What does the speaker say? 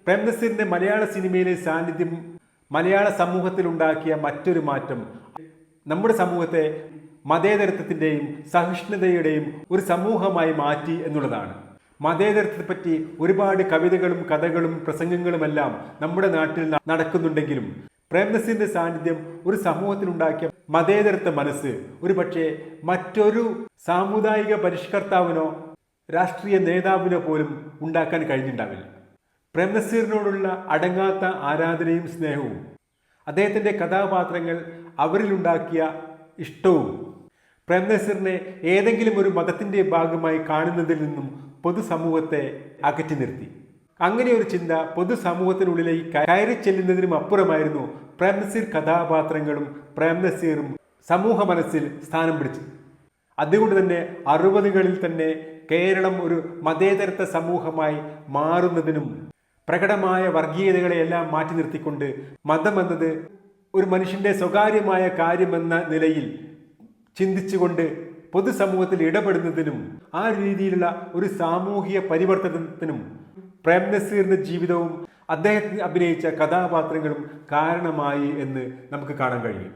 പ്രേംനസീറിന്റെ മലയാള സിനിമയിലെ സാന്നിധ്യം മലയാള സമൂഹത്തിൽ ഉണ്ടാക്കിയ മറ്റൊരു മാറ്റം നമ്മുടെ സമൂഹത്തെ മതേതരത്വത്തിന്റെയും സഹിഷ്ണുതയുടെയും ഒരു സമൂഹമായി മാറ്റി എന്നുള്ളതാണ്. മതേതരത്വത്തെപ്പറ്റി ഒരുപാട് കവിതകളും കഥകളും പ്രസംഗങ്ങളുമെല്ലാം നമ്മുടെ നാട്ടിൽ നടക്കുന്നുണ്ടെങ്കിലും പ്രേംനസീറിന്റെ സാന്നിധ്യം ഒരു സമൂഹത്തിലുണ്ടാക്കിയ മതേതരത്വ മനസ്സ് ഒരു പക്ഷേ മറ്റൊരു സാമുദായിക പരിഷ്കർത്താവിനോ രാഷ്ട്രീയ നേതാവിനോ പോലും ഉണ്ടാക്കാൻ കഴിഞ്ഞിട്ടുണ്ടാവില്ല. പ്രേംനസീറിനോടുള്ള അടങ്ങാത്ത ആരാധനയും സ്നേഹവും അദ്ദേഹത്തിൻ്റെ കഥാപാത്രങ്ങൾ അവരിലുണ്ടാക്കിയ ഇഷ്ടവും പ്രേംനസീറിനെ ഏതെങ്കിലും ഒരു മതത്തിൻ്റെ ഭാഗമായി കാണുന്നതിൽ നിന്നും പൊതുസമൂഹത്തെ അകറ്റി നിർത്തി. അങ്ങനെ ഒരു ചിന്ത പൊതുസമൂഹത്തിനുള്ളിലേക്ക് കയറി ചെല്ലുന്നതിനും അപ്പുറമായിരുന്നു പ്രേംനസീർ കഥാപാത്രങ്ങളും പ്രേംനസീറും സമൂഹ മനസ്സിൽ സ്ഥാനം പിടിച്ചു. അതുകൊണ്ട് തന്നെ 60കളിൽ തന്നെ കേരളം ഒരു മതേതരത്വ സമൂഹമായി മാറുന്നതിനും പ്രകടമായ വർഗീയതകളെയെല്ലാം മാറ്റി നിർത്തിക്കൊണ്ട് മതമെന്നത് ഒരു മനുഷ്യന്റെ സ്വകാര്യമായ കാര്യമെന്ന നിലയിൽ ചിന്തിച്ചുകൊണ്ട് പൊതുസമൂഹത്തിൽ ഇടപെടുന്നതിനും ആ രീതിയിലുള്ള ഒരു സാമൂഹിക പരിവർത്തനത്തിനും പ്രേംനസീറിന്റെ ജീവിതവും അദ്ദേഹത്തിന് അഭിനയിച്ച കഥാപാത്രങ്ങളും കാരണമായി എന്ന് നമുക്ക് കാണാൻ കഴിയും.